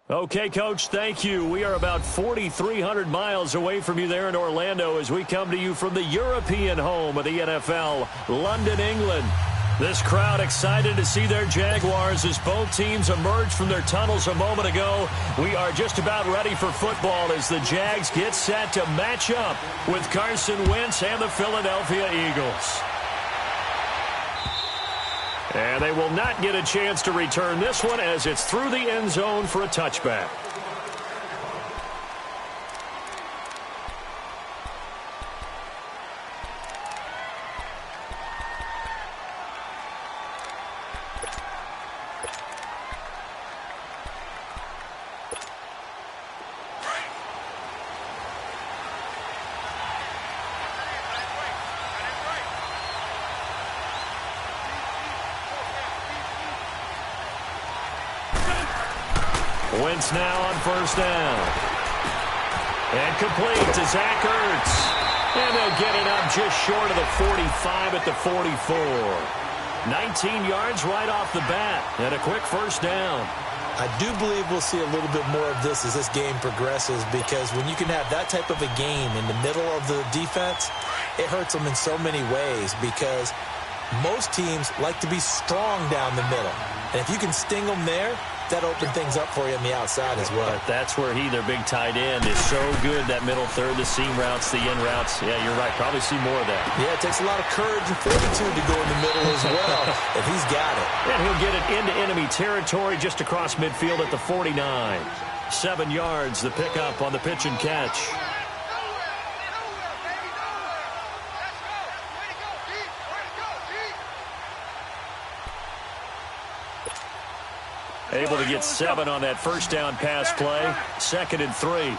Okay, Coach, thank you. We are about 4,300 miles away from you there in Orlando as we come to you from the European home of the NFL, London, England. This crowd excited to see their Jaguars as both teams emerged from their tunnels a moment ago. We are just about ready for football as the Jags get set to match up with Carson Wentz and the Philadelphia Eagles. And they will not get a chance to return this one as it's through the end zone for a touchback. Wentz now on first down. And complete to Zach Ertz. And they'll get it up just short of the 45 at the 44. 19 yards right off the bat. And a quick first down. I do believe we'll see a little bit more of this as this game progresses, because when you can have that type of a game in the middle of the defense, it hurts them in so many ways, because most teams like to be strong down the middle. And if you can sting them there, that opened things up for you on the outside as well. But that's where their big tight end, is so good, that middle third, the seam routes, the in routes. Yeah, you're right. Probably see more of that. Yeah, it takes a lot of courage and fortitude to go in the middle as well, and he's got it. And he'll get it into enemy territory just across midfield at the 49. 7 yards, the pickup on the pitch and catch. Able to get 7 on that first down pass play. 2nd and 3.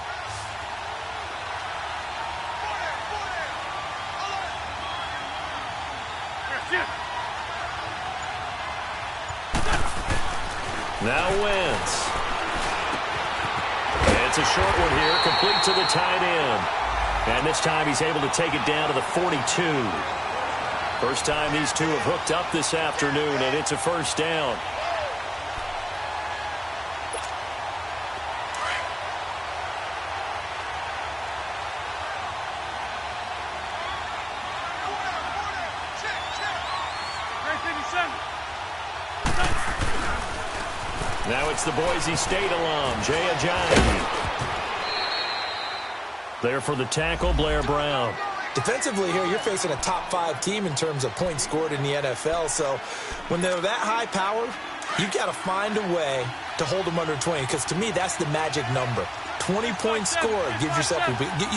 Now Wentz. It's a short one here, complete to the tight end. And this time he's able to take it down to the 42. First time these two have hooked up this afternoon, and it's a first down. Now it's the Boise State alum, Jay Ajayi. There for the tackle, Blair Brown. Defensively here, you're facing a top 5 team in terms of points scored in the NFL. So when they're that high powered, you've got to find a way to hold them under 20, because to me, that's the magic number. 20 points scored, you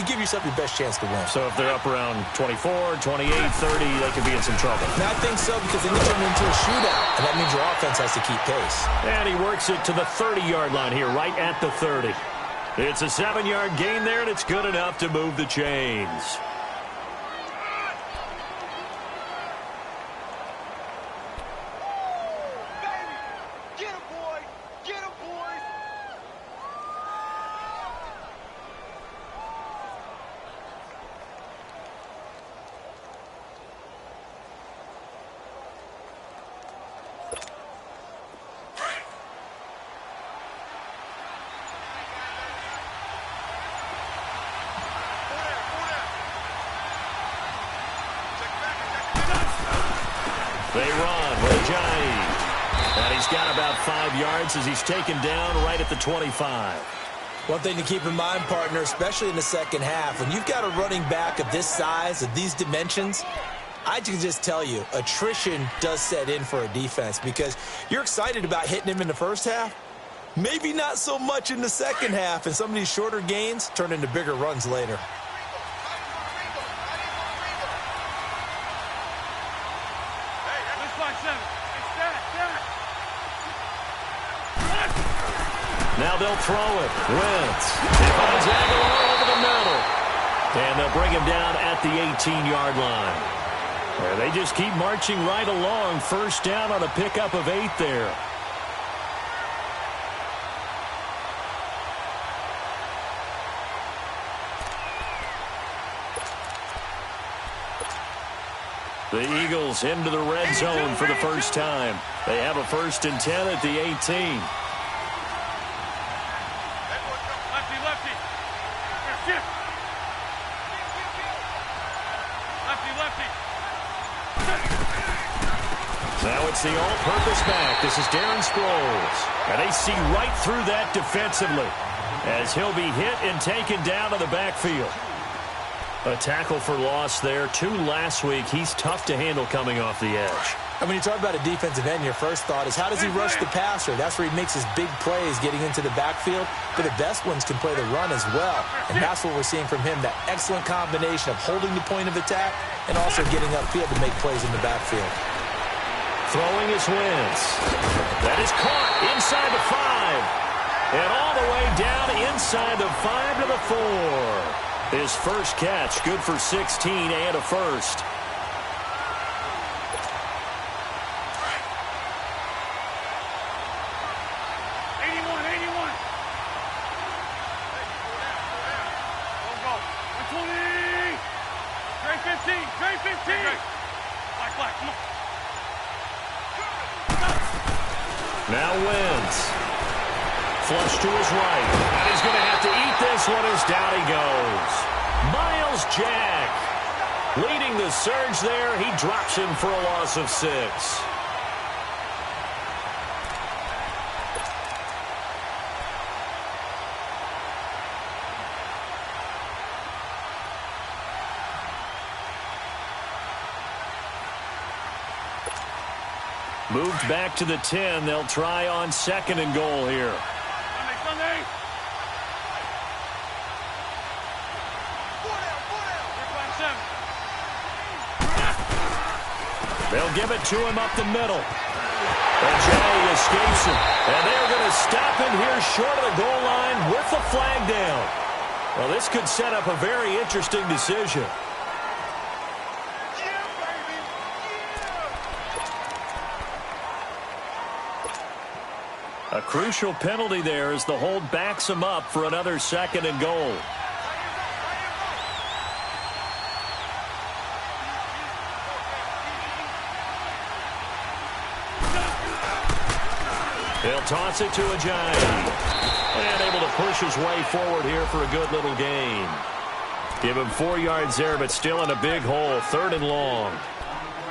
give yourself your best chance to win. So if they're up around 24, 28, 30, they could be in some trouble. And I think so, because then you turn into a shootout, and that means your offense has to keep pace. And he works it to the 30-yard line here, right at the 30. It's a 7-yard gain there, and it's good enough to move the chains. They run with Ajayi. And he's got about 5 yards as he's taken down right at the 25. One thing to keep in mind, partner, especially in the second half, when you've got a running back of this size, of these dimensions, I can just tell you, attrition does set in for a defense, because you're excited about hitting him in the first half. Maybe not so much in the second half, and some of these shorter gains turn into bigger runs later. Now they'll throw it. Wentz. He finds Aguilar over the middle. And they'll bring him down at the 18-yard line. And they just keep marching right along. First down on a pickup of 8 there. The Eagles into the red zone for the first time. They have a 1st and 10 at the 18. Now it's the all-purpose back. This is Darren Sproles. And they see right through that defensively as he'll be hit and taken down to the backfield. A tackle for loss there. 2 last week. He's tough to handle coming off the edge. And when you talk about a defensive end, your first thought is, how does he rush the passer? That's where he makes his big plays getting into the backfield. But the best ones can play the run as well. And that's what we're seeing from him, that excellent combination of holding the point of attack and also getting upfield to make plays in the backfield. Throwing his Wentz. That is caught inside the 5. And all the way down inside the 5 to the 4. His first catch, good for 16 and a first. Now Wentz. Flush to his right. And he's going to have to eat this one as down he goes. Miles Jack leading the surge there. He drops him for a loss of 6. Moved back to the 10. They'll try on 2nd and goal here. They'll give it to him up the middle. And Jay escapes him. And they're going to stop him here short of the goal line with the flag down. Well, this could set up a very interesting decision. A crucial penalty there as the hold backs him up for another 2nd and goal. He'll toss it to Ajayi. And able to push his way forward here for a good little gain. Give him 4 yards there, but still in a big hole. 3rd and long.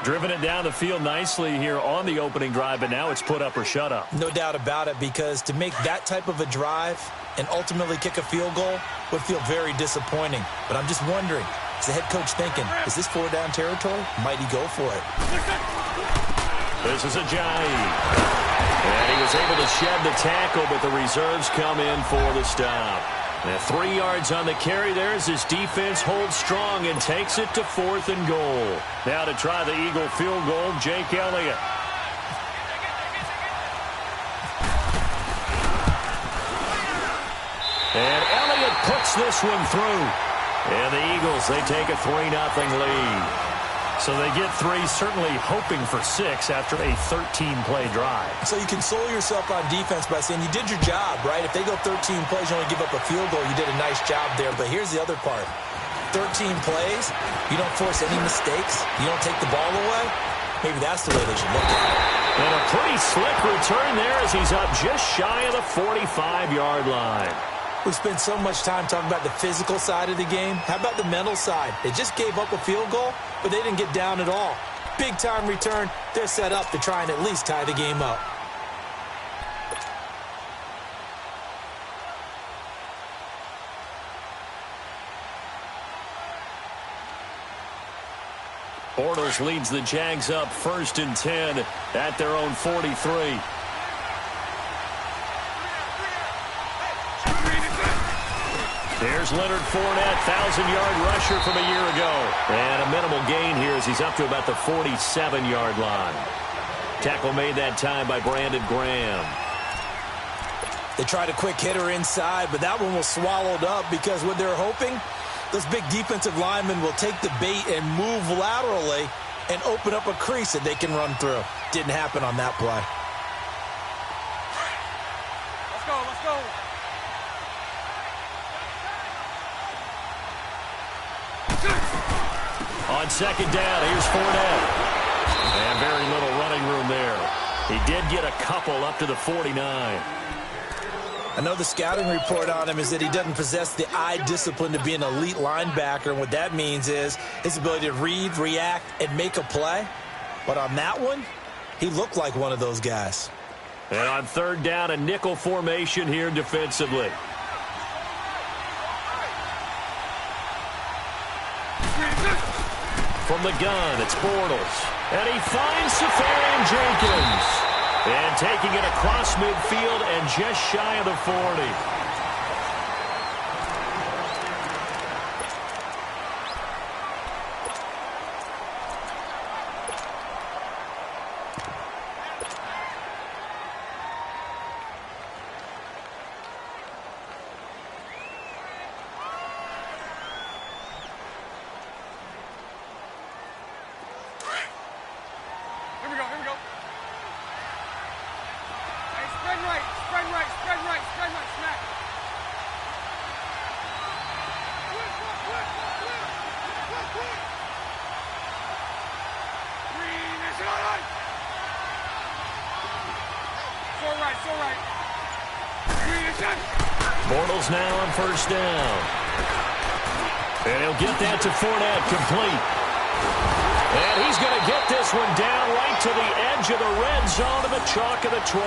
Driven it down the field nicely here on the opening drive, but now it's put up or shut up. No doubt about it, because to make that type of a drive and ultimately kick a field goal would feel very disappointing. But I'm just wondering, is the head coach thinking, is this 4-down territory? Might he go for it? This is Ajayi. And he was able to shed the tackle, but the reserves come in for the stop. And 3 yards on the carry there as his defense holds strong and takes it to 4th and goal. Now to try the Eagle field goal, Jake Elliott. And Elliott puts this one through. And the Eagles, they take a 3-0 lead. So they get 3, certainly hoping for 6 after a 13-play drive. So you console yourself on defense by saying you did your job, right? If they go 13 plays, you only give up a field goal, you did a nice job there. But here's the other part. 13 plays, you don't force any mistakes, you don't take the ball away. Maybe that's the way they should look at it. And a pretty slick return there as he's up just shy of the 45-yard line. We spent so much time talking about the physical side of the game. How about the mental side? They just gave up a field goal, but they didn't get down at all. Big-time return. They're set up to try and at least tie the game up. Bortles leads the Jags up 1st and 10 at their own 43. There's Leonard Fournette, 1,000-yard rusher from a year ago. And a minimal gain here as he's up to about the 47-yard line. Tackle made that time by Brandon Graham. They tried a quick hitter inside, but that one was swallowed up because what they're hoping, those big defensive linemen will take the bait and move laterally and open up a crease that they can run through. Didn't happen on that play. Let's go, let's go. On 2nd down, here's Fournette. And very little running room there. He did get a couple up to the 49. I know the scouting report on him is that he doesn't possess the eye discipline to be an elite linebacker, and what that means is his ability to read, react, and make a play. But on that one, he looked like one of those guys. And on third down, a nickel formation here defensively. From the gun, it's Bortles. And he finds Safarian Jenkins. And taking it across midfield and just shy of the 40. Bortles now on first down. And he'll get that to Fournette, complete. And he's going to get this one down right to the edge of the red zone of the chalk of the 20.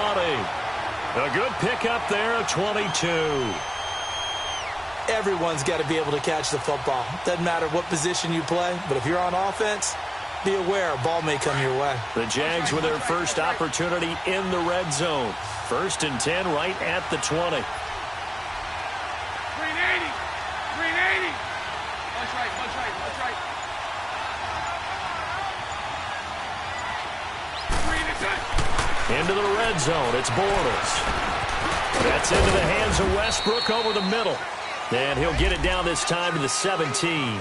A good pickup there of 22. Everyone's got to be able to catch the football. Doesn't matter what position you play, but if you're on offense, be aware a ball may come your way. The Jags with their first opportunity in the red zone. 1st and 10 right at the 20. 380. 380. Punch right, punch right, punch right. 3 into the red zone. It's Bortles. That's into the hands of Westbrook over the middle. And he'll get it down this time to the 17.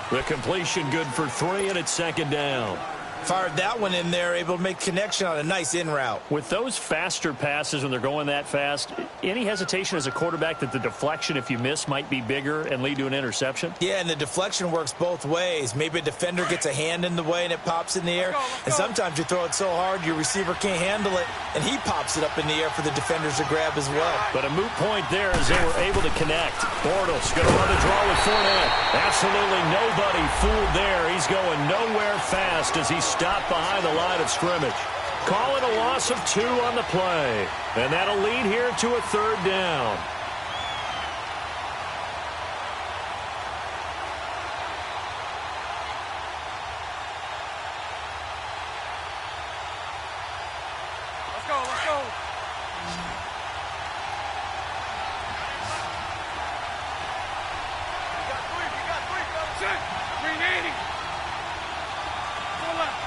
The completion good for 3, and it's 2nd down. Fired that one in there, able to make connection on a nice in route. With those faster passes when they're going that fast, any hesitation as a quarterback that the deflection, if you miss, might be bigger and lead to an interception? Yeah, and the deflection works both ways. Maybe a defender gets a hand in the way and it pops in the air. And sometimes you throw it so hard your receiver can't handle it, and he pops it up in the air for the defenders to grab as well. But a moot point there as they were able to connect. Bortles going to run the draw with Fournette. Absolutely nobody fooled there. He's going nowhere fast as he stopped behind the line of scrimmage. Call it a loss of 2 on the play. And that'll lead here to a 3rd down. Let's go, let's go. You got 3, brother. 380. Go left.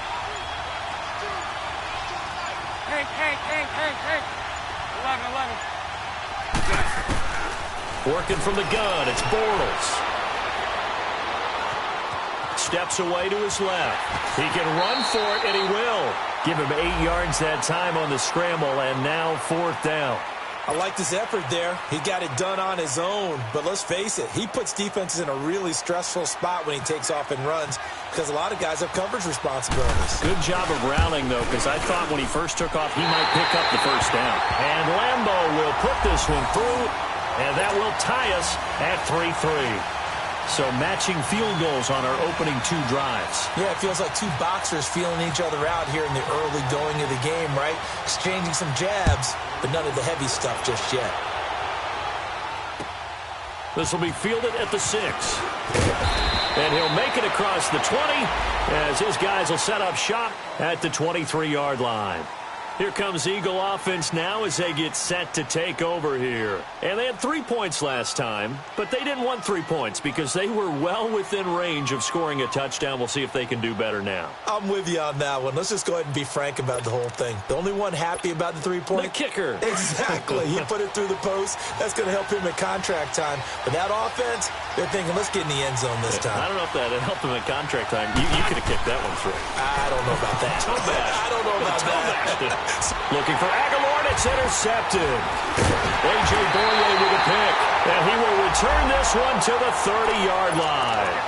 Hank. 11. Working from the gun, it's Bortles. Steps away to his left. He can run for it, and he will. Give him 8 yards that time on the scramble, and now 4th down. I liked his effort there. He got it done on his own. But let's face it, he puts defenses in a really stressful spot when he takes off and runs because a lot of guys have coverage responsibilities. Good job of rallying, though, because I thought when he first took off, he might pick up the first down. And Lambo will put this one through, and that will tie us at 3-3. So matching field goals on our opening 2 drives. Yeah, it feels like 2 boxers feeling each other out here in the early going of the game, right? Exchanging some jabs, but none of the heavy stuff just yet. This will be fielded at the 6. And he'll make it across the 20 as his guys will set up shop at the 23-yard line. Here comes Eagle offense now as they get set to take over here. And they had 3 points last time, but they didn't want 3 points because they were well within range of scoring a touchdown. We'll see if they can do better now. I'm with you on that one. Let's just go ahead and be frank about the whole thing. The only one happy about the 3-point? The kicker. Exactly. He put it through the post. That's going to help him at contract time. But that offense, they're thinking, let's get in the end zone this time. I don't know if that helped him at contract time. You could have kicked that one through. I don't know about that. I don't know about that. Looking for Aguilar, it's intercepted. A.J. Boye with a pick, and he will return this one to the 30-yard line.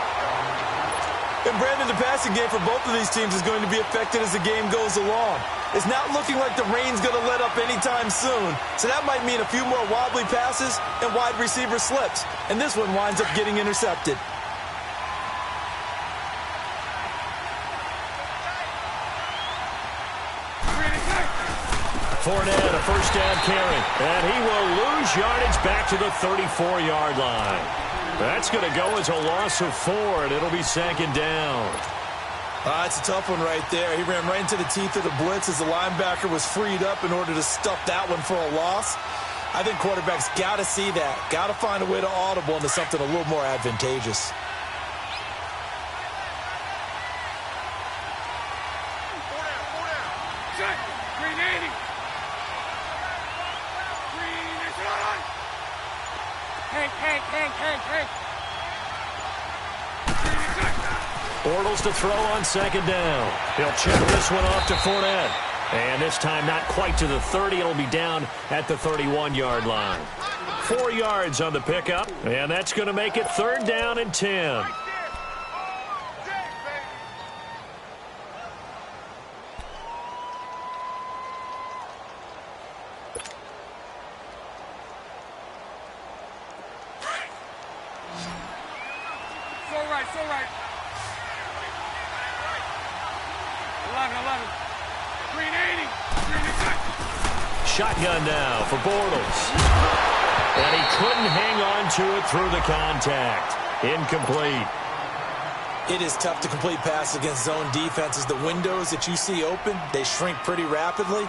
And Brandon, the passing game for both of these teams is going to be affected as the game goes along. It's not looking like the rain's going to let up anytime soon. So that might mean a few more wobbly passes and wide receiver slips. And this one winds up getting intercepted. Fournette, a first down carry. And he will lose yardage back to the 34-yard line. That's going to go as a loss of 4, and it'll be second down. It's a tough one right there. He ran right into the teeth of the blitz as the linebacker was freed up in order to stuff that one for a loss. I think quarterbacks got to see that. Got to find a way to audible into something a little more advantageous. Bortles to throw on second down. He'll check this one off to Fournette. And this time not quite to the 30. It'll be down at the 31-yard line. 4 yards on the pickup. And that's going to make it third down and 10. So right. 11. 380. Shotgun now for Bortles. And he couldn't hang on to it through the contact. Incomplete. It is tough to complete passes against zone defenses. The windows that you see open, they shrink pretty rapidly.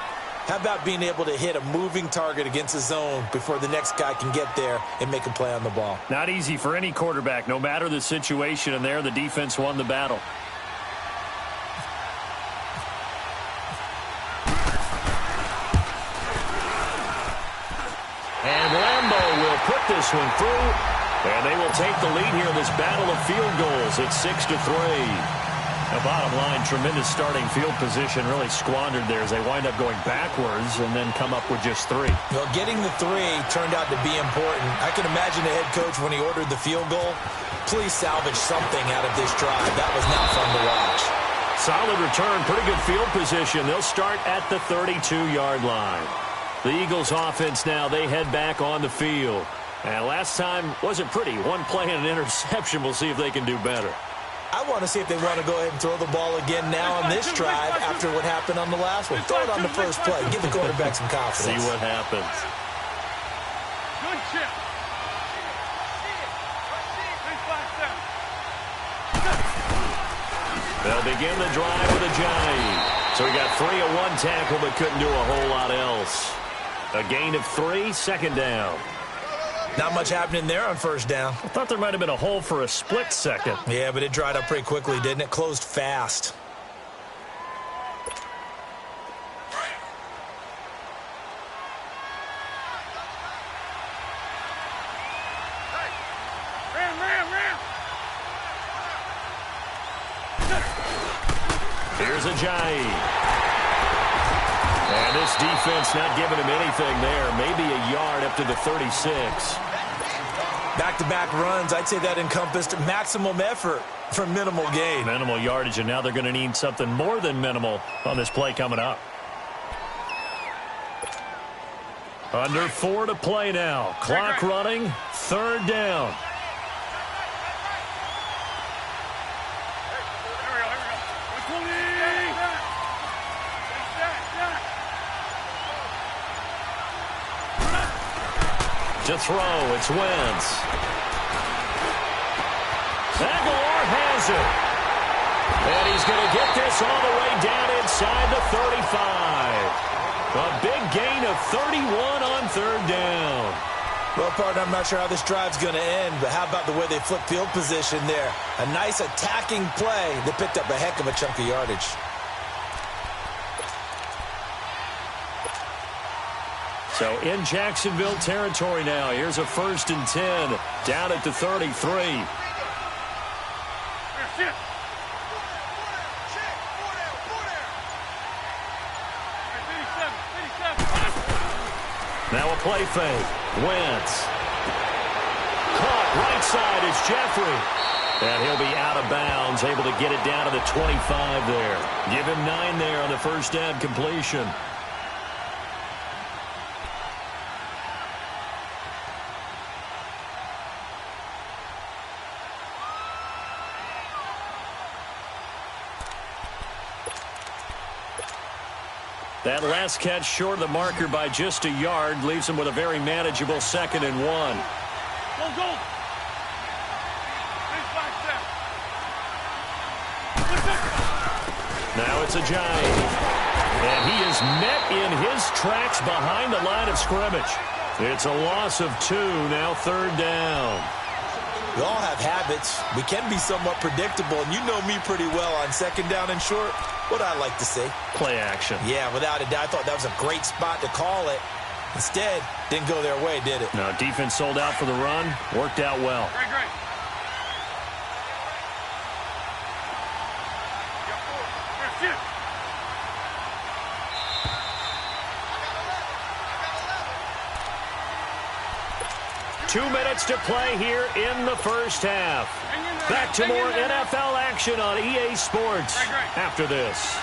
How about being able to hit a moving target against a zone before the next guy can get there and make a play on the ball? Not easy for any quarterback, no matter the situation, and there the defense won the battle. And Lambeau will put this one through, and they will take the lead here in this battle of field goals. It's 6-3. The bottom line, tremendous starting field position, really squandered there as they wind up going backwards and then come up with just 3. Well, getting the 3 turned out to be important. I can imagine the head coach when he ordered the field goal. Please salvage something out of this drive. That was not fun to watch. Solid return, pretty good field position. They'll start at the 32-yard line. The Eagles offense now, they head back on the field. And last time wasn't pretty. One play and an interception. We'll see if they can do better. I want to see if they want to go ahead and throw the ball again now on this drive after what happened on the last one. Throw it on the first play. Give the quarterback some confidence. See what happens. Good chip. They'll begin the drive with a jive. So he got 3 on 1 tackle but couldn't do a whole lot else. A gain of 3, second down. Not much happening there on first down. I thought there might have been a hole for a split second. Yeah, but it dried up pretty quickly, didn't it? Closed fast. Ram. Here's a jive. And this defense not giving him anything there. Maybe a yard up to the 36. Back-to-back runs, I'd say that encompassed maximum effort for minimal gain. Minimal yardage, and now they're going to need something more than minimal on this play coming up. Under 4 to play now. Clock running, third down. To throw, it's Wentz. Aguilar has it. And he's going to get this all the way down inside the 35. A big gain of 31 on third down. Well, partner, I'm not sure how this drive's going to end, but how about the way they flipped field position there? A nice attacking play that picked up a heck of a chunk of yardage. So in Jacksonville territory now. Here's a 1st and 10 down at the 33. Now a play fake. Wentz. Caught right side is Jeffrey. And he'll be out of bounds, able to get it down to the 25 there. Give him 9 there on the first down completion. That last catch short of the marker by just a yard leaves him with a very manageable 2nd and 1. Go, go. Now it's a Giant. And he is met in his tracks behind the line of scrimmage. It's a loss of 2, now 3rd down. We all have habits. We can be somewhat predictable, and you know me pretty well on 2nd down and short. What I like to say? Play action. Yeah, without a doubt. I thought that was a great spot to call it. Instead, didn't go their way, did it? No, defense sold out for the run. Worked out well. Great, great. 2 minutes to play here in the first half. Back to more NFL action on EA Sports after this.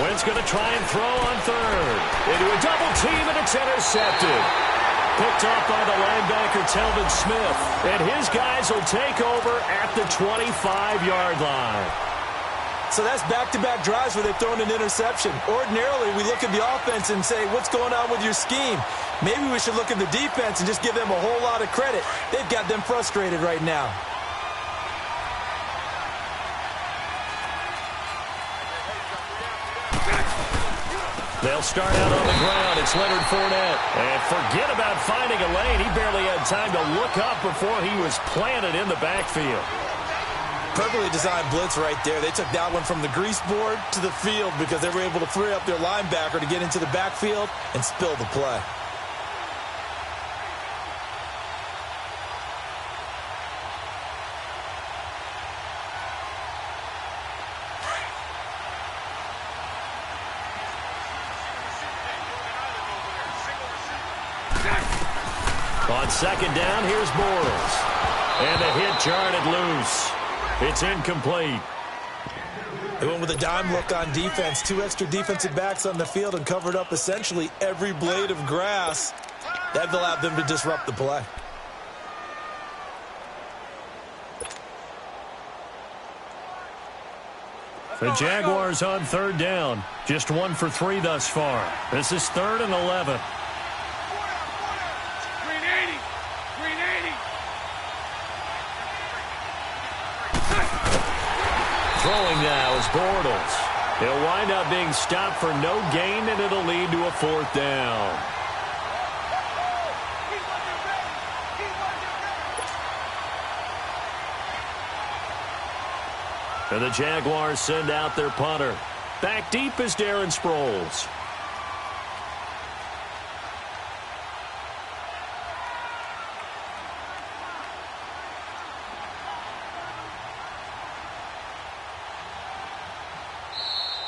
Wentz going to try and throw on 3rd. Into a double team, and it's intercepted. Picked off by the linebacker, Telvin Smith. And his guys will take over at the 25-yard line. So that's back-to-back drives where they've thrown an interception. Ordinarily, we look at the offense and say, what's going on with your scheme? Maybe we should look at the defense and just give them a whole lot of credit. They've got them frustrated right now. They'll start out on the ground. It's Leonard Fournette. And forget about finding a lane. He barely had time to look up before he was planted in the backfield. Perfectly designed blitz right there. They took that one from the grease board to the field because they were able to free up their linebacker to get into the backfield and spill the play. On 2nd down, here's Bortles. And the hit jarred it loose. It's incomplete. They went with a dime look on defense. 2 extra defensive backs on the field and covered up essentially every blade of grass. That allowed them to disrupt the play. The Jaguars on 3rd down. Just 1 for 3 thus far. This is 3rd and 11. Throwing now is Bortles. He'll wind up being stopped for no gain, and it'll lead to a 4th down. And the Jaguars send out their punter. Back deep is Darren Sproles.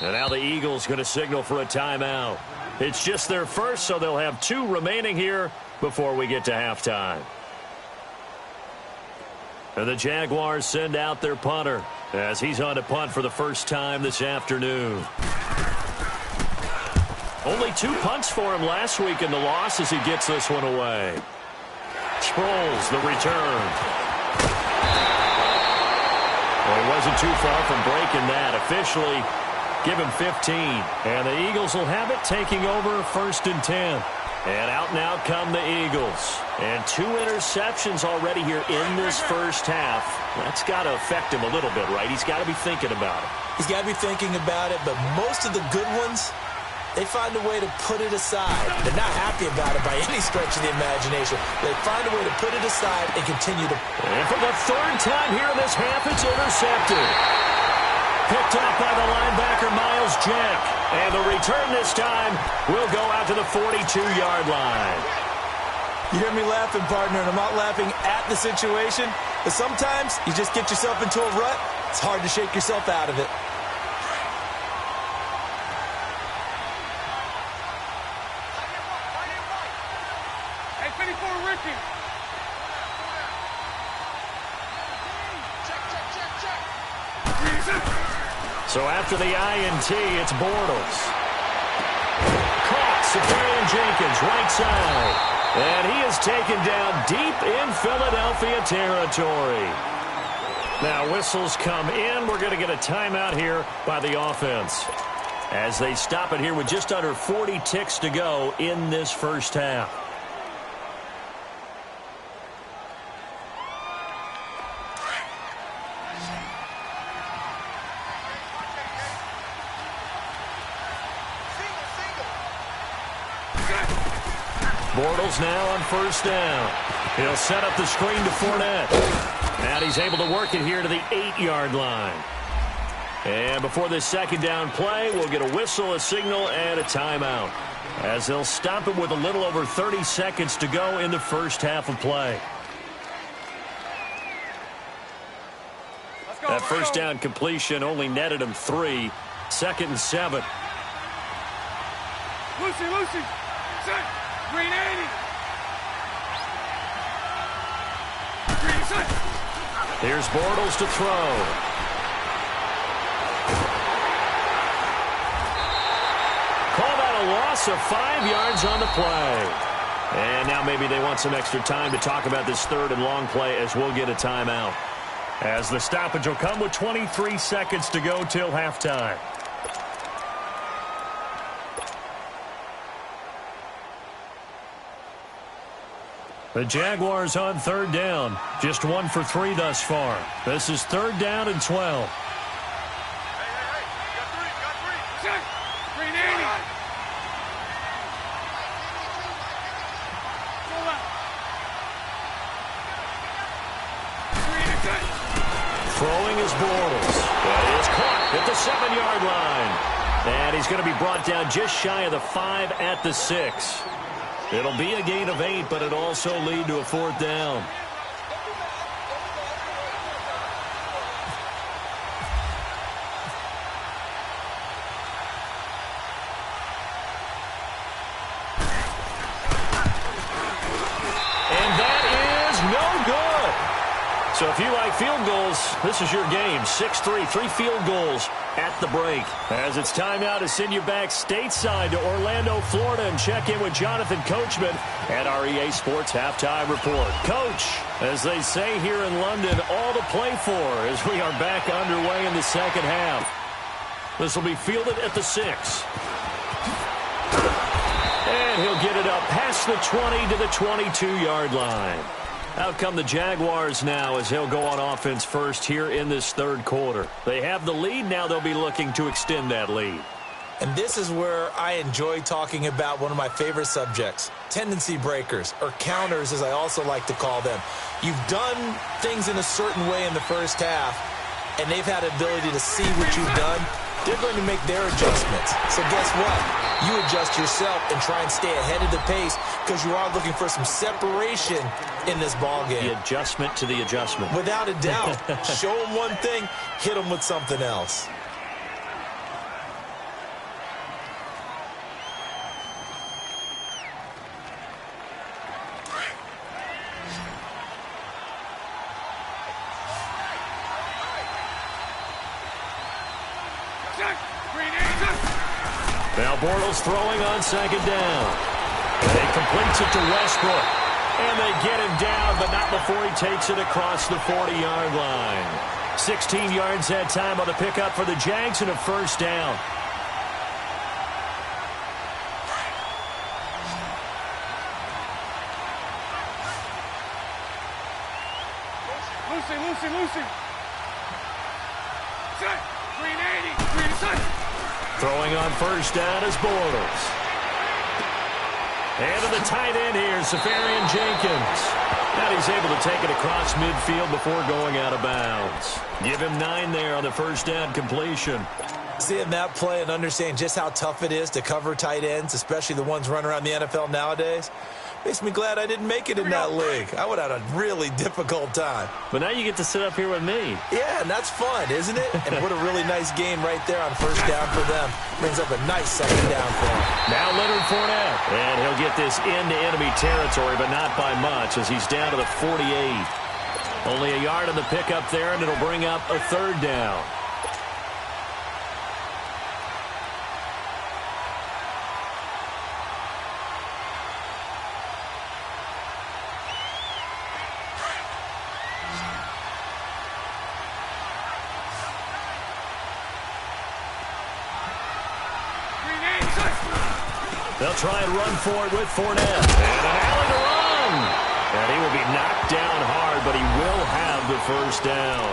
And now the Eagles going to signal for a timeout. It's just their first, so they'll have 2 remaining here before we get to halftime. And the Jaguars send out their punter as he's on to punt for the first time this afternoon. Only 2 punts for him last week in the loss as he gets this one away. Sproles, the return. Well, he wasn't too far from breaking that. Officially, give him 15. And the Eagles will have it, taking over 1st and 10. And out now come the Eagles. And 2 interceptions already here in this first half. That's got to affect him a little bit, right? He's got to be thinking about it. He's got to be thinking about it, but most of the good ones, they find a way to put it aside. They're not happy about it by any stretch of the imagination. They find a way to put it aside and continue to. And for the 3rd time here in this half, it's intercepted. Picked off by the linebacker, Miles Jack. And the return this time will go out to the 42-yard line. You hear me laughing, partner, and I'm not laughing at the situation. But sometimes you just get yourself into a rut. It's hard to shake yourself out of it. So after the INT, it's Bortles. Caught, Safarian Jenkins, right side. And he is taken down deep in Philadelphia territory. Now whistles come in. We're going to get a timeout here by the offense, as they stop it here with just under 40 ticks to go in this first half. Bortles now on first down. He'll set up the screen to Fournette. And he's able to work it here to the 8-yard line. And before this second down play, we'll get a whistle, a signal, and a timeout, as they'll stop it with a little over 30 seconds to go in the first half of play. That first down completion only netted him 3. 2nd and 7. Lucy. Set. Green 80. Green set. Here's Bortles to throw. Call that a loss of 5 yards on the play. And now maybe they want some extra time to talk about this third and long play, as we'll get a timeout, as the stoppage will come with 23 seconds to go till halftime. The Jaguars on third down. Just 1 for 3 thus far. This is 3rd down and 12. Hey. Got three. Set. Green 80. Go out. Green set. Throwing is Bortles. That is caught at the 7-yard line. And he's going to be brought down just shy of the 5 at the 6. It'll be a gain of 8, but it'll also lead to a 4th down. And that is no good. So if you like field goals, this is your game. 6-3, 3 field goals at the break. As it's time now to send you back stateside to Orlando, Florida, and check in with Jonathan Coachman at our EA Sports Halftime Report. Coach, as they say here in London, all to play for as we are back underway in the second half. This will be fielded at the 6. And he'll get it up past the 20 to the 22-yard line. Out come the Jaguars now, as they'll go on offense first here in this third quarter. They have the lead. Now they'll be looking to extend that lead. And this is where I enjoy talking about one of my favorite subjects, tendency breakers, or counters as I also like to call them. You've done things in a certain way in the first half, and they've had the ability to see what you've done. They're going to make their adjustments. So guess what? You adjust yourself and try and stay ahead of the pace, because you are looking for some separation in this ball game. The adjustment to the adjustment. Without a doubt. Show them one thing, hit them with something else. Now Bortles throwing on second down. And he completes it to Westbrook. And they get him down, but not before he takes it across the 40-yard line. 16 yards that time on the pickup for the Jags and a first down. Lucy. Set. Green 80. Green set. Throwing on first down is Bortles. And to the tight end here, Safarian Jenkins. And he's able to take it across midfield before going out of bounds. Give him 9 there on the first down completion. Seeing that play and understanding just how tough it is to cover tight ends, especially the ones running around the NFL nowadays, makes me glad I didn't make it in that league. I would have had a really difficult time. But now you get to sit up here with me. Yeah, and that's fun, isn't it? And what a really nice game right there on first down for them. Brings up a nice second down for them. Now Leonard Fournette. And he'll get this into enemy territory, but not by much, as he's down to the 48. Only a yard on the pickup there, and it'll bring up a third down. They'll try and run for it with Fournette. And an alley to run. And he will be knocked down hard, but he will have the first down.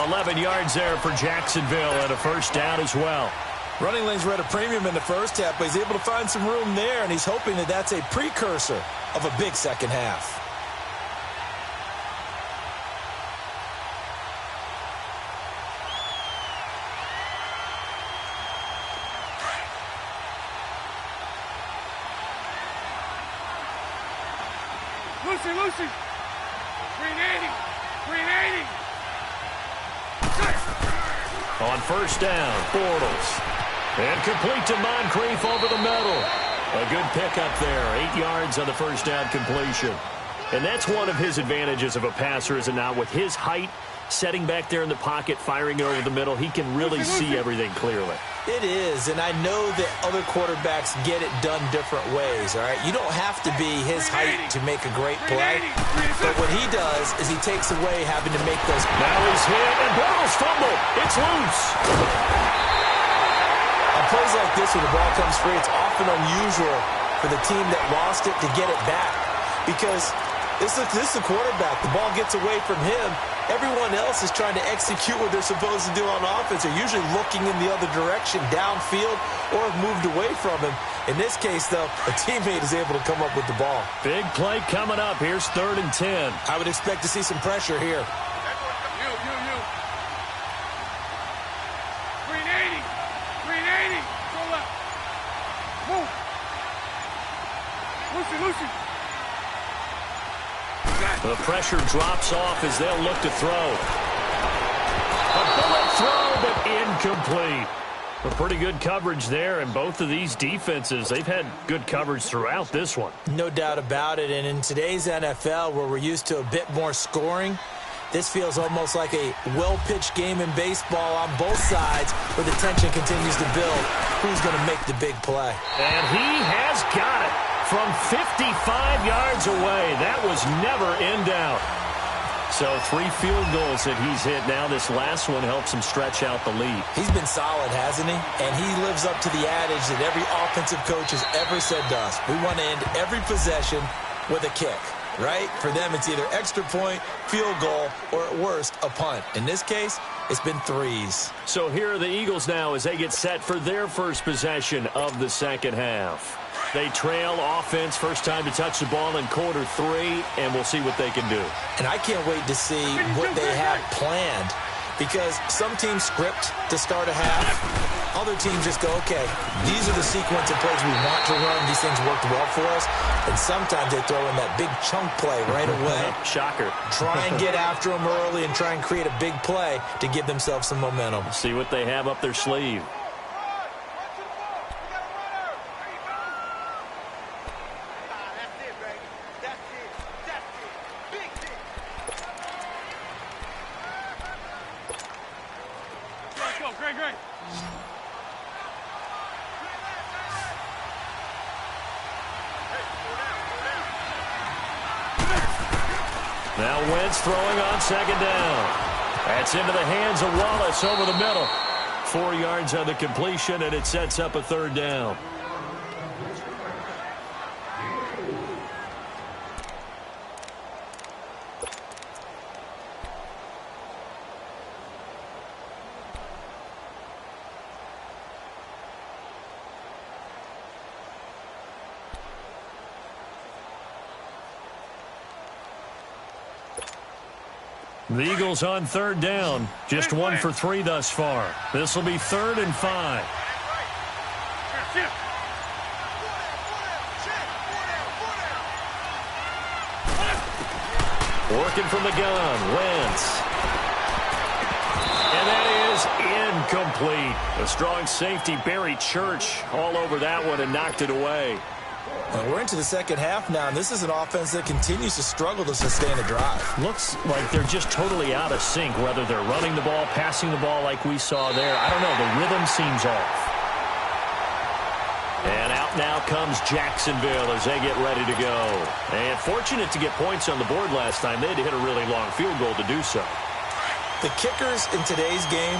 11 yards there for Jacksonville and a first down as well. Running lanes were at a premium in the first half, but he's able to find some room there, and he's hoping that that's a precursor of a big second half. Lucy. 380. 380. On first down, Bortles. And complete to Moncrief over the middle. A good pickup there. 8 yards on the first down completion. And that's one of his advantages of a passer, is it not? With his height, setting back there in the pocket, firing it over the middle, he can really see everything clearly. It is, and I know that other quarterbacks get it done different ways, all right? You don't have to be his height to make a great play, but what he does is he takes away having to make those. Now he's hit, and Bortles fumbled. It's loose. On plays like this, when the ball comes free, it's often unusual for the team that lost it to get it back, because this is the quarterback. The ball gets away from him. Everyone else is trying to execute what they're supposed to do on offense. They're usually looking in the other direction, downfield, or have moved away from him. In this case, though, a teammate is able to come up with the ball. Big play coming up. Here's 3rd and 10. I would expect to see some pressure here. You. 380. 380. Go left. Move. Lucy. The pressure drops off as they'll look to throw. A bullet throw, but incomplete. A pretty good coverage there, and both of these defenses, they've had good coverage throughout this one. No doubt about it, and in today's NFL, where we're used to a bit more scoring, this feels almost like a well-pitched game in baseball on both sides, where the tension continues to build. Who's going to make the big play? And he has got it. From 55 yards away, that was never in doubt. So 3 field goals that he's hit now. This last one helps him stretch out the lead. He's been solid, hasn't he? And he lives up to the adage that every offensive coach has ever said to us. We want to end every possession with a kick, right? For them, it's either extra point, field goal, or at worst, a punt. In this case, it's been 3s. So here are the Eagles now as they get set for their first possession of the second half. They trail offense, first time to touch the ball in quarter 3, and we'll see what they can do. And I can't wait to see what they have planned, because some teams script to start a half. Other teams just go, okay, these are the sequence of plays we want to run. These things worked well for us. And sometimes they throw in that big chunk play right away. Shocker. Try and get after them early and try and create a big play to give themselves some momentum. See what they have up their sleeve. Great. Now Wentz throwing on second down. That's into the hands of Wallace over the middle. 4 yards on the completion, and it sets up a 3rd down. The Eagles on 3rd down. Just 1 for 3 thus far. This will be 3rd and 5. Working from the gun, Wentz. And that is incomplete. A strong safety, Barry Church, all over that one and knocked it away. Well, we're into the second half now, and this is an offense that continues to struggle to sustain a drive. Looks like they're just totally out of sync, whether they're running the ball, passing the ball like we saw there. I don't know. The rhythm seems off. And out now comes Jacksonville as they get ready to go. And fortunate to get points on the board last time. They had to hit a really long field goal to do so. The kickers in today's game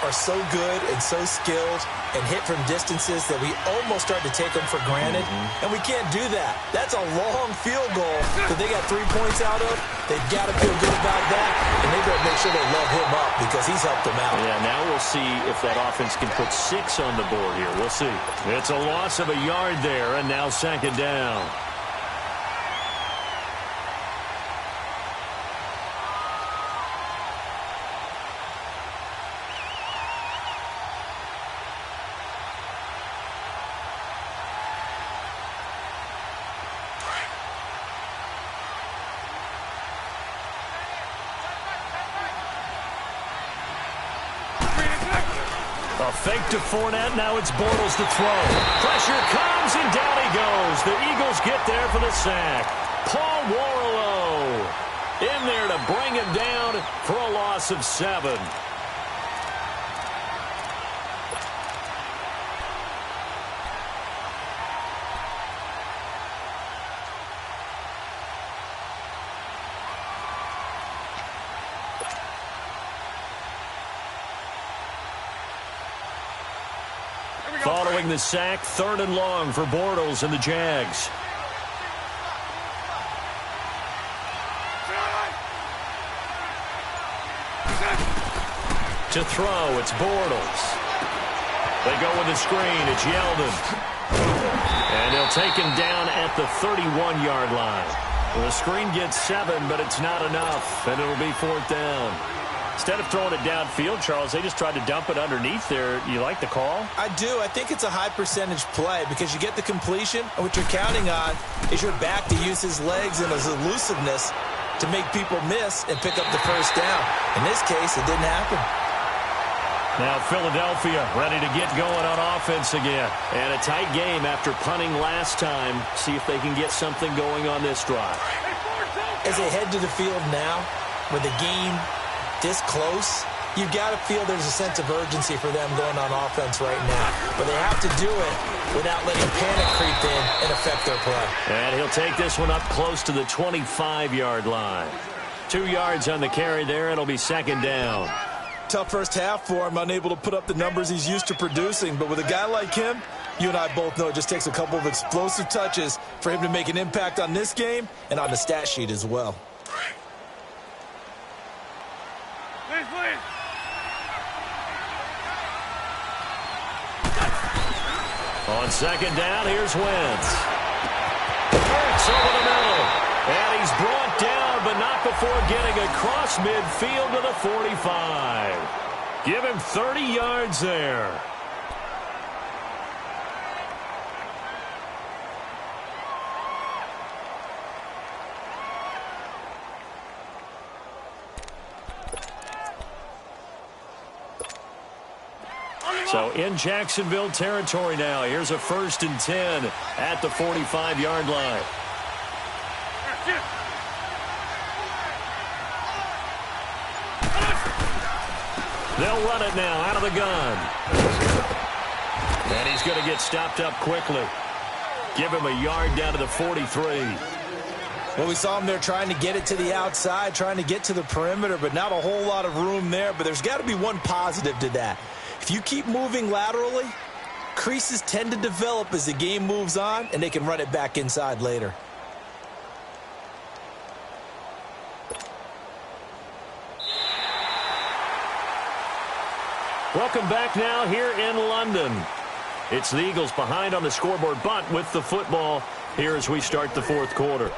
are so good and so skilled and hit from distances that we almost start to take them for granted, and we can't do that. That's a long field goal that they got 3 points out of. They've got to feel good about that, and they better make sure they love him up because he's helped them out. Yeah, now we'll see if that offense can put 6 on the board here. We'll see. It's a loss of a yard there, and now second down. A fake to Fournette. Now it's Bortles to throw. Pressure comes, and down he goes. The Eagles get there for the sack. Paul Warlow in there to bring him down for a loss of 7. Following the sack, 3rd and long for Bortles and the Jags. To throw, it's Bortles. They go with the screen. It's Yeldon. And they'll take him down at the 31-yard line. Well, the screen gets 7, but it's not enough, and it'll be 4th down. Instead of throwing it downfield, Charles, they just tried to dump it underneath there. You like the call? I do. I think it's a high-percentage play because you get the completion, and what you're counting on is your back to use his legs and his elusiveness to make people miss and pick up the first down. In this case, it didn't happen. Now Philadelphia ready to get going on offense again. And a tight game after punting last time. See if they can get something going on this drive. As they head to the field now, with the game this close, you've got to feel there's a sense of urgency for them going on offense right now. But they have to do it without letting panic creep in and affect their play. And he'll take this one up close to the 25-yard line. 2 yards on the carry there. It'll be second down. Tough first half for him, unable to put up the numbers he's used to producing. But with a guy like him, you and I both know it just takes a couple of explosive touches for him to make an impact on this game and on the stat sheet as well. On second down, here's Wentz. Hurts over the middle. And he's brought down, but not before getting across midfield to the 45. Give him 30 yards there. So in Jacksonville territory now. Here's a 1st and 10 at the 45-yard line. They'll run it now out of the gun. And he's going to get stopped up quickly. Give him a yard down to the 43. Well, we saw him there trying to get it to the outside, trying to get to the perimeter, but not a whole lot of room there. But there's got to be one positive to that. If you keep moving laterally, creases tend to develop as the game moves on, and they can run it back inside later. Welcome back now here in London. It's the Eagles behind on the scoreboard, but with the football here as we start the 4th quarter.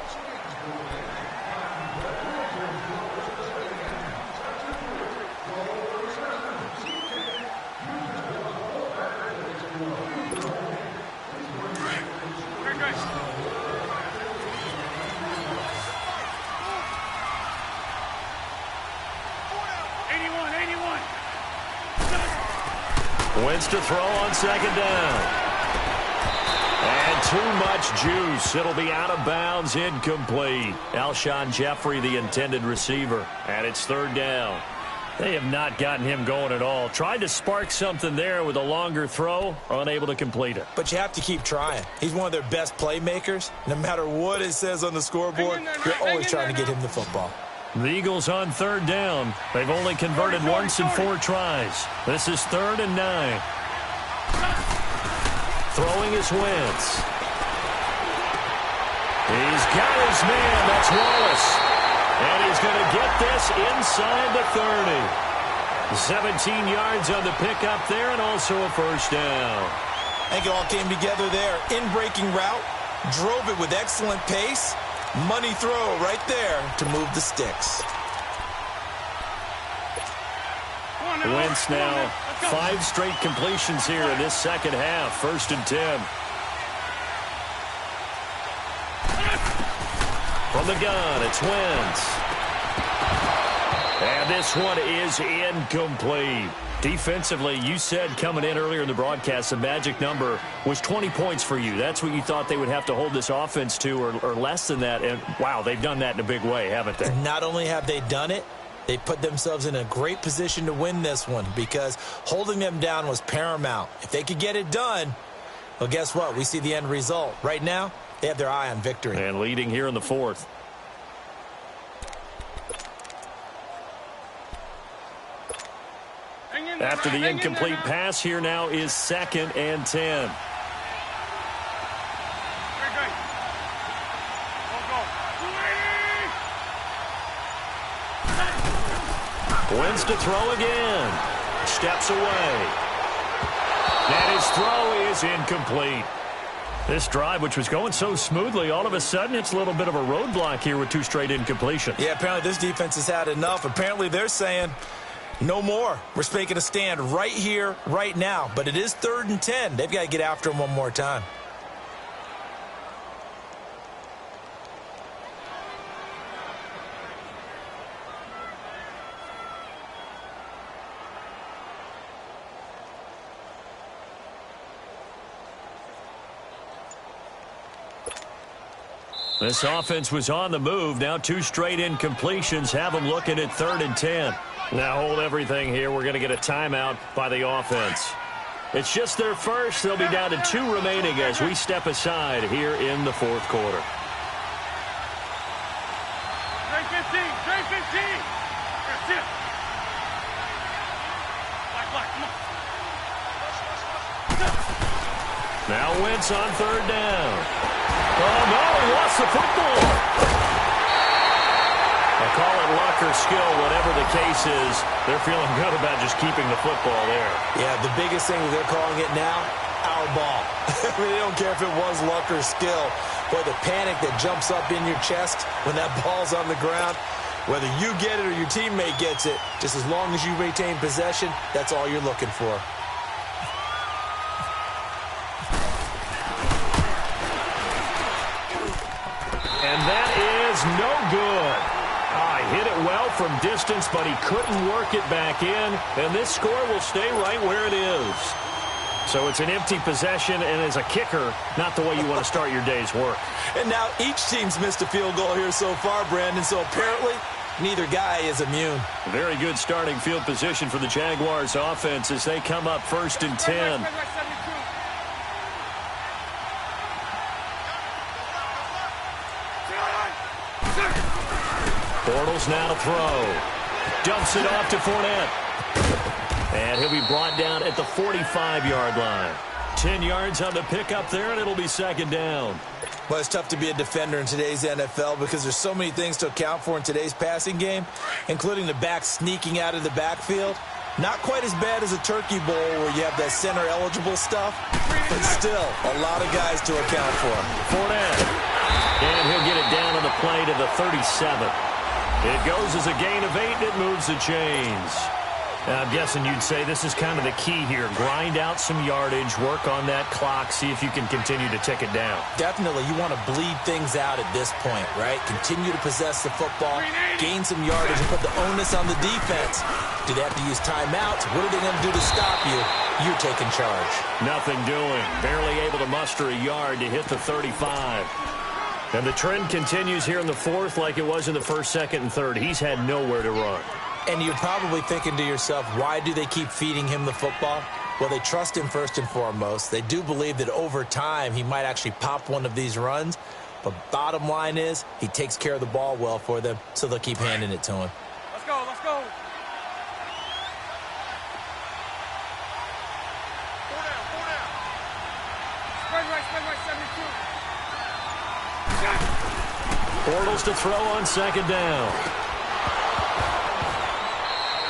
Wentz to throw on second down. And too much juice. It'll be out of bounds, incomplete. Alshon Jeffrey, the intended receiver. And it's 3rd down. They have not gotten him going at all. Tried to spark something there with a longer throw, unable to complete it. But you have to keep trying. He's one of their best playmakers. No matter what it says on the scoreboard, you're always trying to get him the football. The Eagles on third down. They've only converted once in 4 tries. This is 3rd and 9. Throwing is Wentz. He's got his man. That's Wallace. And he's going to get this inside the 30. 17 yards on the pickup there and also a first down. I think it all came together there. In-breaking route. Drove it with excellent pace. Money throw right there to move the sticks. Wentz now 5 straight completions here in this second half. 1st and 10. From the gun, it's Wentz. And this one is incomplete. Defensively, you said coming in earlier in the broadcast, the magic number was 20 points for you. That's what you thought they would have to hold this offense to, or less than that. And, wow, they've done that in a big way, haven't they? Not only have they done it, they put themselves in a great position to win this one because holding them down was paramount. If they could get it done, well, guess what? We see the end result. Right now, they have their eye on victory. And leading here in the 4th. After the incomplete pass, here now is 2nd and 10. Wentz to throw again. Steps away. And his throw is incomplete. This drive, which was going so smoothly, all of a sudden it's a little bit of a roadblock here with 2 straight incompletions. Yeah, apparently this defense has had enough. Apparently they're saying, no more. We're making a stand right here, right now. But it is 3rd and 10. They've got to get after him one more time. This offense was on the move. Now 2 straight incompletions have them looking at 3rd and 10. Now hold everything here. We're going to get a timeout by the offense. It's just their first. They'll be down to 2 remaining as we step aside here in the 4th quarter. Straight 15. Straight 15. That's it. Black, come on. Now Wentz on 3rd down. Oh, no, he lost the football. I'll call it luck or skill, whatever the case is. They're feeling good about just keeping the football there. Yeah, the biggest thing they're calling it now, our ball. I mean, they don't care if it was luck or skill. Boy, the panic that jumps up in your chest when that ball's on the ground, whether you get it or your teammate gets it, just as long as you retain possession, that's all you're looking for. And that is no good. Hit it well from distance, but he couldn't work it back in. And this score will stay right where it is. So it's an empty possession, and as a kicker, not the way you want to start your day's work. And now each team's missed a field goal here so far, Brandon, so apparently neither guy is immune. Very good starting field position for the Jaguars offense as they come up 1st and 10. Bortles now to throw. Dumps it off to Fournette. And he'll be brought down at the 45-yard line. 10 yards on the pickup there, and it'll be 2nd down. Well, it's tough to be a defender in today's NFL because there's so many things to account for in today's passing game, including the back sneaking out of the backfield. Not quite as bad as a turkey bowl where you have that center-eligible stuff, but still a lot of guys to account for. Fournette. And he'll get it down on the play to the 37. It goes as a gain of 8, and it moves the chains. I'm guessing you'd say this is kind of the key here. Grind out some yardage, work on that clock, see if you can continue to tick it down. Definitely. You want to bleed things out at this point, right? Continue to possess the football, gain some yardage, and put the onus on the defense. Do they have to use timeouts? What are they going to do to stop you? You're taking charge. Nothing doing. Barely able to muster a yard to hit the 35. And the trend continues here in the 4th like it was in the 1st, 2nd, and 3rd. He's had nowhere to run. And you're probably thinking to yourself, why do they keep feeding him the football? Well, they trust him first and foremost. They do believe that over time he might actually pop one of these runs. But bottom line is, he takes care of the ball well for them, so they'll keep handing it to him. Let's go, let's go. Four down. Spread right, 72. Bortles to throw on second down.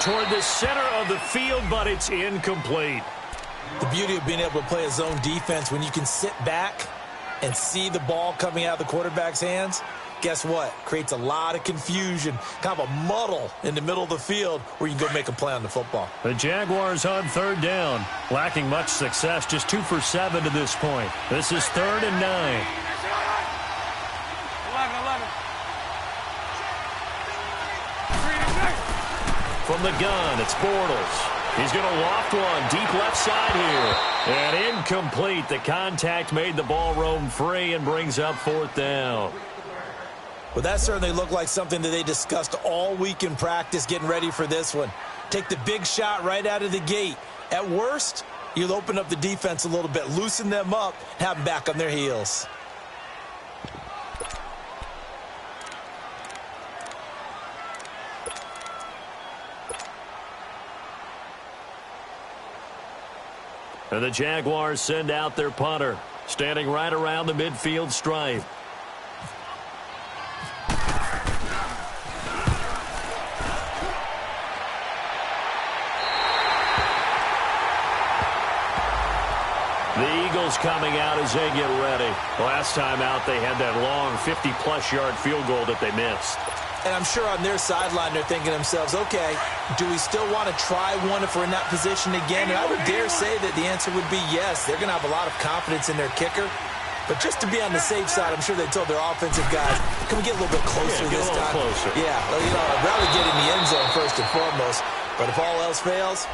Toward the center of the field, but it's incomplete. The beauty of being able to play a zone defense when you can sit back and see the ball coming out of the quarterback's hands, guess what? Creates a lot of confusion, kind of a muddle in the middle of the field where you can go make a play on the football. The Jaguars on third down, lacking much success, just 2 for 7 to this point. This is 3rd and 9. 11. From the gun, it's Bortles. He's going to loft one deep left side here. And incomplete. The contact made the ball roam free and brings up 4th down. Well, that certainly looked like something that they discussed all week in practice getting ready for this one. Take the big shot right out of the gate. At worst, you'll open up the defense a little bit, loosen them up, have them back on their heels. And the Jaguars send out their punter, standing right around the midfield stripe. The Eagles coming out as they get ready. Last time out, they had that long 50-plus yard field goal that they missed. And I'm sure on their sideline they're thinking to themselves, okay, do we still want to try one if we're in that position again? And I would dare say that the answer would be yes. They're going to have a lot of confidence in their kicker. But just to be on the safe side, I'm sure they told their offensive guys, can we get a little bit closer this time? Closer. Yeah, well, I'd rather get in the end zone first and foremost. But if all else fails,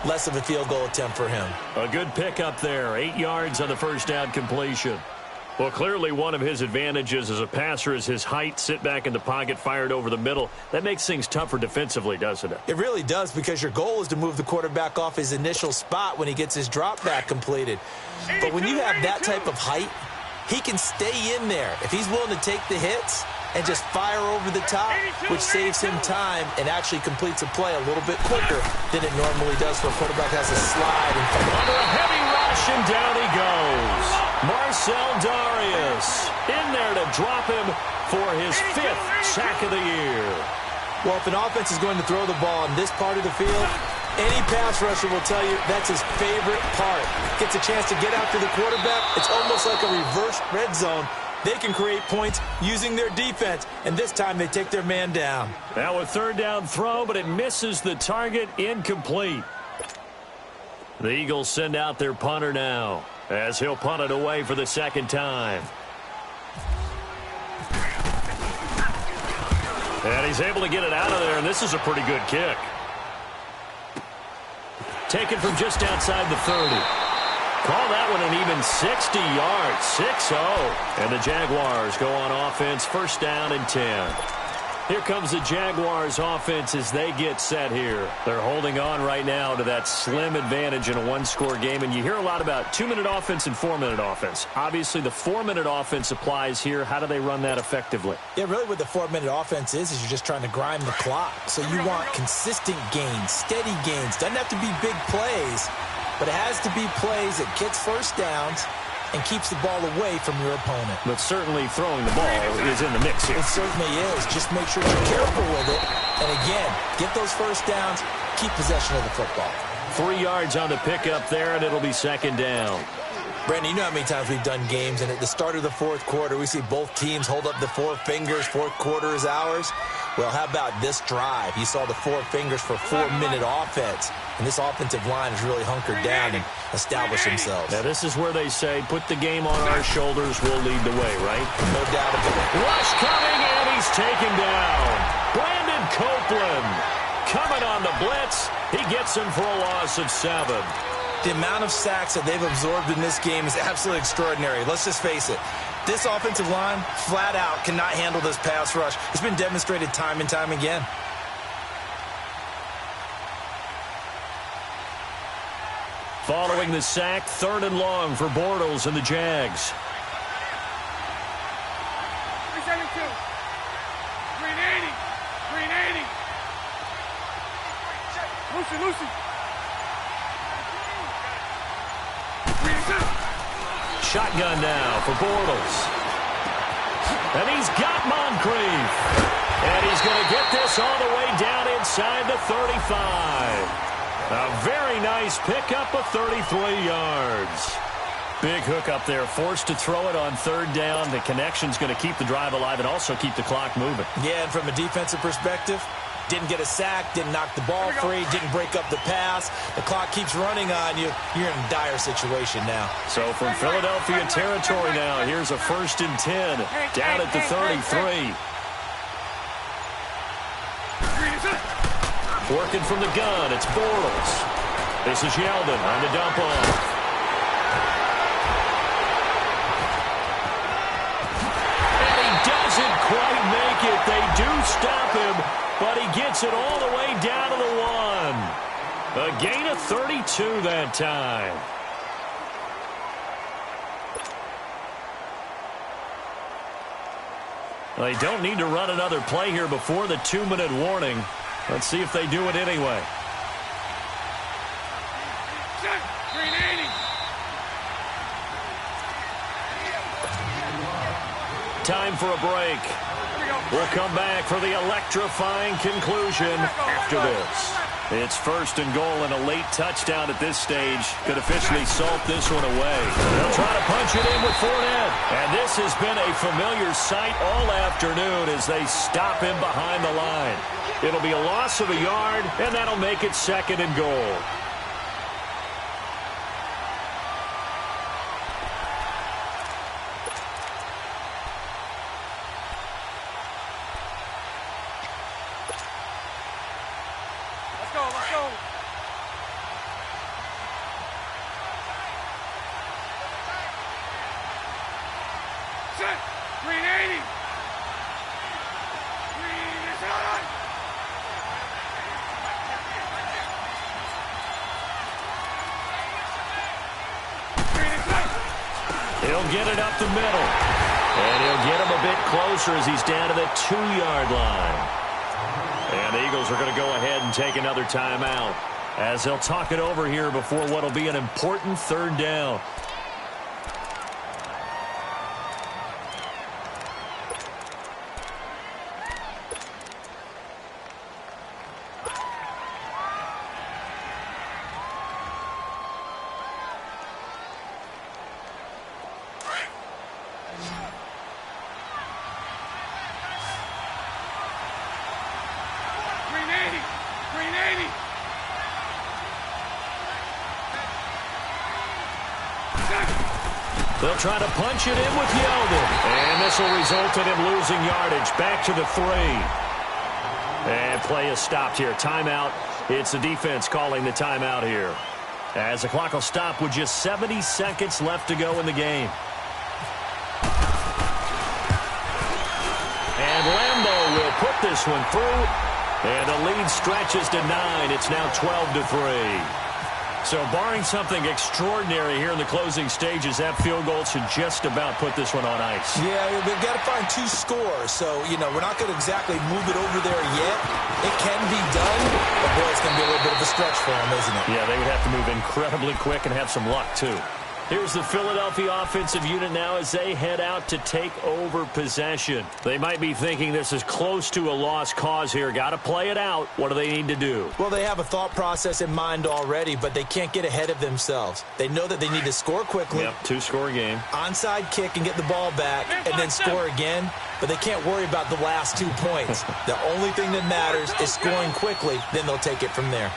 less of a field goal attempt for him. A good pickup there, 8 yards on the first down completion. Well, clearly one of his advantages as a passer is his height, sit back in the pocket, fired over the middle. That makes things tougher defensively, doesn't it? It really does, because your goal is to move the quarterback off his initial spot when he gets his drop back completed. But when you have that type of height, he can stay in there if he's willing to take the hits and just fire over the top, which saves him time and actually completes a play a little bit quicker than it normally does for a quarterback has a slide. Under a heavy rush, and down he goes. Marcel Darius in there to drop him for his 5th sack of the year. Well, if an offense is going to throw the ball on this part of the field, any pass rusher will tell you that's his favorite part. Gets a chance to get after the quarterback. It's almost like a reverse red zone. They can create points using their defense, and this time they take their man down. Now a 3rd down throw, but it misses the target, incomplete. The Eagles send out their punter now, as he'll punt it away for the 2nd time. And he's able to get it out of there, and this is a pretty good kick. Taken from just outside the 30. Call that one an even 60 yards, 6-0. And the Jaguars go on offense, 1st down and 10. Here comes the Jaguars offense as they get set here. They're holding on right now to that slim advantage in a one-score game. And you hear a lot about 2-minute offense and 4-minute offense. Obviously, the 4-minute offense applies here. How do they run that effectively? Yeah, really what the 4-minute offense is you're just trying to grind the clock. So you want consistent gains, steady gains. Doesn't have to be big plays, but it has to be plays that gets first downs and keeps the ball away from your opponent. But certainly throwing the ball is in the mix here. It certainly is. Just make sure you're careful with it. And again, get those first downs, keep possession of the football. 3 yards on the pickup there, and it'll be 2nd down. Brandon, you know how many times we've done games, and at the start of the 4th quarter, we see both teams hold up the 4 fingers, 4th quarter is ours. Well, how about this drive? You saw the 4 fingers for 4-minute offense, and this offensive line has really hunkered down and established themselves. Now, this is where they say, put the game on our shoulders, we'll lead the way, right? No doubt about it. Rush coming, and he's taken down. Brandon Copeland coming on the blitz. He gets him for a loss of 7. The amount of sacks that they've absorbed in this game is absolutely extraordinary. Let's just face it. This offensive line, flat out, cannot handle this pass rush. It's been demonstrated time and time again. Following the sack, 3rd and long for Bortles and the Jags. Lucy. Shotgun now for Bortles. And he's got Moncrief. And he's going to get this all the way down inside the 35. A very nice pickup of 33 yards. Big hook up there, forced to throw it on third down. The connection's going to keep the drive alive and also keep the clock moving. Yeah, and from a defensive perspective, didn't get a sack, didn't knock the ball free, didn't break up the pass. The clock keeps running on you. You're in a dire situation now. So from Philadelphia territory now, here's a 1st and 10 down at the 33. Working from the gun, it's Bortles. This is Yeldon on the dump off. And he doesn't quite make it. They do stop him, but he gets it all the way down to the 1. A gain of 32 that time. They don't need to run another play here before the 2-minute warning. Let's see if they do it anyway. Time for a break. We'll come back for the electrifying conclusion after this. It's 1st and goal and a late touchdown at this stage could officially salt this one away. They'll try to punch it in with Fournette. And this has been a familiar sight all afternoon as they stop him behind the line. It'll be a loss of a yard, and that'll make it 2nd and goal. Let's go. Set. Green 80. Green is on. He'll get it up the middle. And he'll get him a bit closer as he's down to the 2-yard line. And the Eagles are going to go ahead and take another timeout as they'll talk it over here before what will be an important 3rd down. They'll try to punch it in with Yeldon. And this will result in him losing yardage back to the 3. And play is stopped here. Timeout. It's the defense calling the timeout here. As the clock will stop with just 70 seconds left to go in the game. And Lambeau will put this one through. And the lead stretches to 9. It's now 12-3. So barring something extraordinary here in the closing stages, that field goal should just about put this one on ice. Yeah, they've got to find 2 scores. So, we're not going to exactly move it over there yet. It can be done, but boy, it's going to be a little bit of a stretch for them, isn't it? Yeah, they would have to move incredibly quick and have some luck, too. Here's the Philadelphia offensive unit now as they head out to take over possession. They might be thinking this is close to a lost cause here. Got to play it out. What do they need to do? Well, they have a thought process in mind already, but they can't get ahead of themselves. They know that they need to score quickly. Yep, 2-score game. Onside kick and get the ball back and then score again. But they can't worry about the last 2 points. The only thing that matters is scoring quickly. Then they'll take it from there.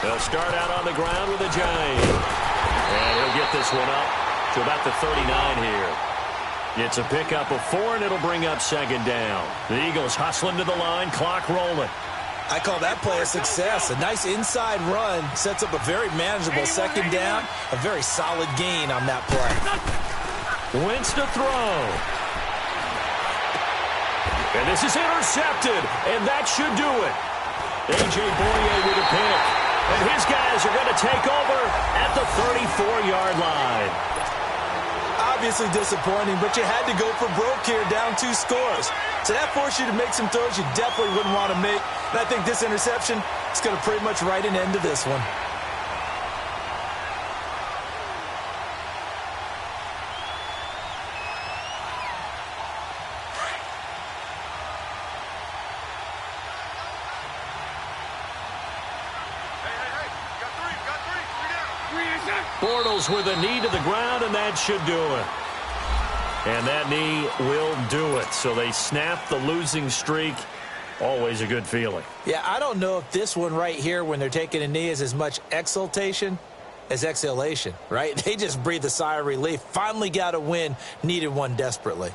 They'll start out on the ground with a giant. And he'll get this one up to about the 39 here. It's a pickup of 4, and it'll bring up 2nd down. The Eagles hustling to the line, clock rolling. I call that play a success. A nice inside run sets up a very manageable 2nd down. A very solid gain on that play. Wentz to throw. And this is intercepted, and that should do it. A.J. Boye with a pick. And his guys are going to take over at the 34-yard line. Out obviously disappointing, but you had to go for broke here, down 2 scores. So that forced you to make some throws you definitely wouldn't want to make. And I think this interception is going to pretty much write an end to this one. Bortles with a knee to the ground, and that should do it. And that knee will do it. So they snap the losing streak. Always a good feeling. Yeah, I don't know if this one right here, when they're taking a knee, is as much exultation as exhalation, right? They just breathe a sigh of relief. Finally got a win, needed one desperately.